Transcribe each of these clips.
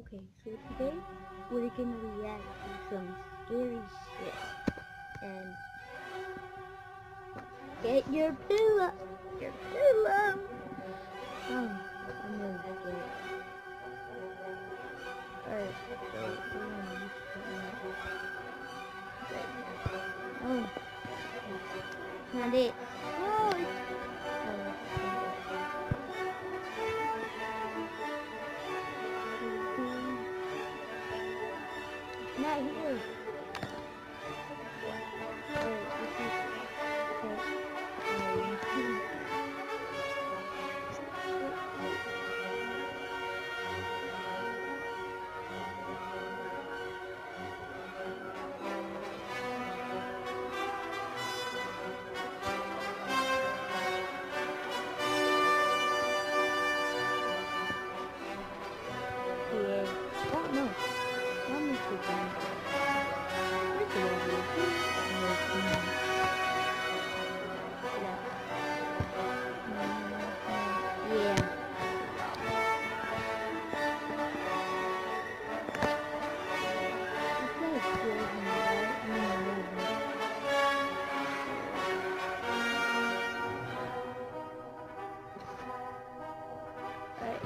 Okay, so today we're gonna react to some scary shit. And get your pillow! Your pillow! Oh, I'm really scared. Alright, so we're gonna use it right now. Oh, it's not it. No, it's not here. Alright, this is yeah. Oh no, I'm just kidding. First of all, yeah.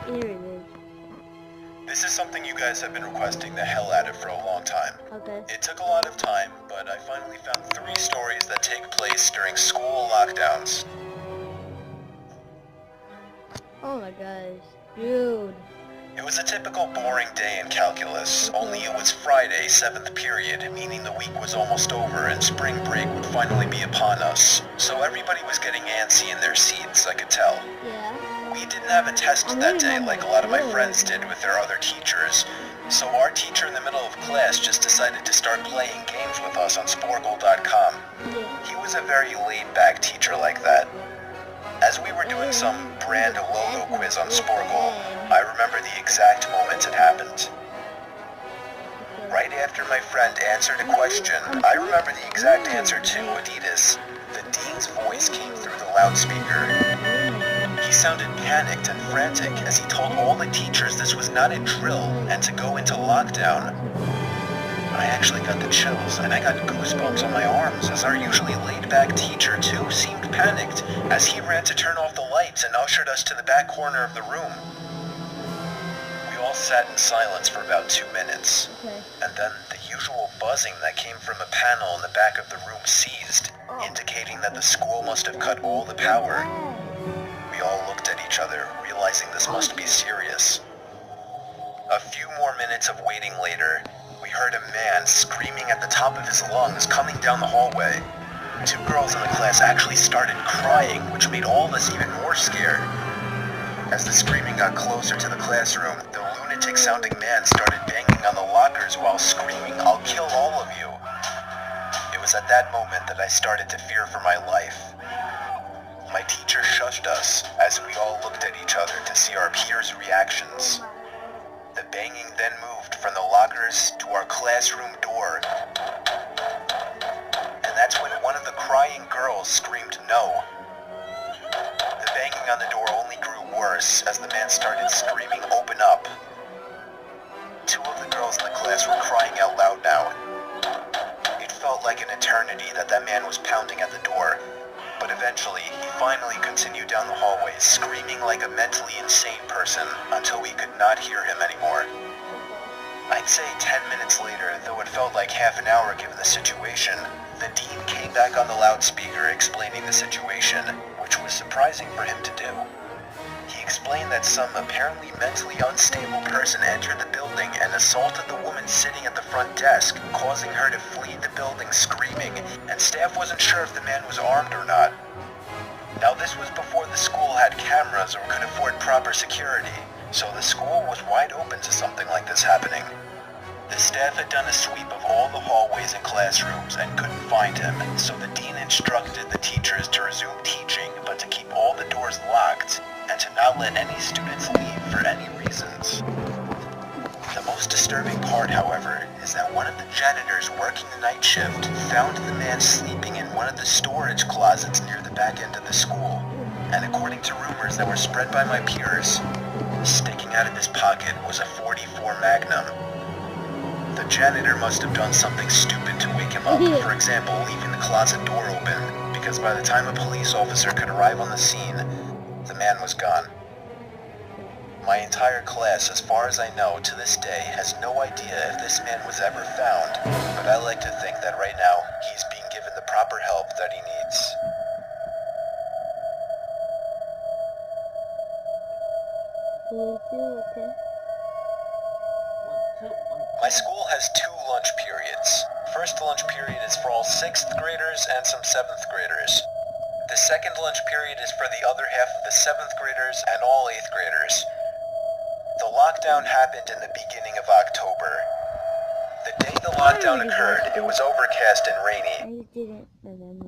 Here it is. This is something you guys have been requesting the hell out of for a long time. Okay. It took a lot of time, but I finally found 3 stories that take place during school lockdowns. Oh my gosh. Dude. It was a typical boring day in calculus, only it was Friday, 7th period, meaning the week was almost over and spring break would finally be upon us. So everybody was getting antsy in their seats, I could tell. Yeah. We didn't have a test that day like a lot of my friends did with their other teachers, so our teacher in the middle of class just decided to start playing games with us on Sporkle.com. Yeah. He was a very laid-back teacher like that. As we were doing some brand Lolo quiz on Sporkle, I remember the exact moment it happened. Right after my friend answered a question, I remember the exact answer to Adidas. The dean's voice came through the loudspeaker. He sounded panicked and frantic as he told all the teachers this was not a drill and to go into lockdown. I actually got the chills and I got goosebumps on my arms as our usually laid-back teacher too seemed panicked as he ran to turn off the lights and ushered us to the back corner of the room. We all sat in silence for about 2 minutes, and then the usual buzzing that came from a panel in the back of the room ceased, indicating that the school must have cut all the power. We all looked at each other, realizing this must be serious. A few more minutes of waiting later, we heard a man screaming at the top of his lungs coming down the hallway. 2 girls in the class actually started crying, which made all of us even more scared. As the screaming got closer to the classroom, the lunatic-sounding man started banging on the lockers while screaming, "I'll kill all of you." It was at that moment that I started to fear for my life. My teacher shushed us as we all looked at each other to see our peers' reactions. The banging then moved from the lockers to our classroom door. And that's when one of the crying girls screamed no. The banging on the door only grew worse as the man started screaming, "Open up." 2 of the girls in the class were crying out loud now. It felt like an eternity that man was pounding at the door. But eventually, he finally continued down the hallway, screaming like a mentally insane person until we could not hear him anymore. I'd say 10 minutes later, though it felt like half an hour given the situation, the dean came back on the loudspeaker explaining the situation, which was surprising for him to do. He explained that some apparently mentally unstable person entered the building and assaulted the woman sitting at the front desk, causing her to flee the building screaming, and staff wasn't sure if the man was armed or not. Now this was before the school had cameras or could afford proper security, so the school was wide open to something like this happening. The staff had done a sweep of all the hallways and classrooms and couldn't find him, so the dean instructed the teachers to resume teaching, but to keep all the doors locked, and to not let any students leave for any reasons. The most disturbing part, however, is that one of the janitors working the night shift found the man sleeping in one of the storage closets near the back end of the school, and according to rumors that were spread by my peers, Sticking out of his pocket was a .44 Magnum. The janitor must have done something stupid to wake him up, for example, leaving the closet door open, because by the time a police officer could arrive on the scene, the man was gone. My entire class, as far as I know, to this day, has no idea if this man was ever found, but I like to think that right now, he's being given the proper help that he needs. Okay. My school has 2 lunch periods. First lunch period is for all 6th graders and some 7th graders. The second lunch period is for the other half of the 7th graders and all 8th graders. The lockdown happened in the beginning of October. The day the lockdown occurred, it was overcast and rainy. I just didn't remember.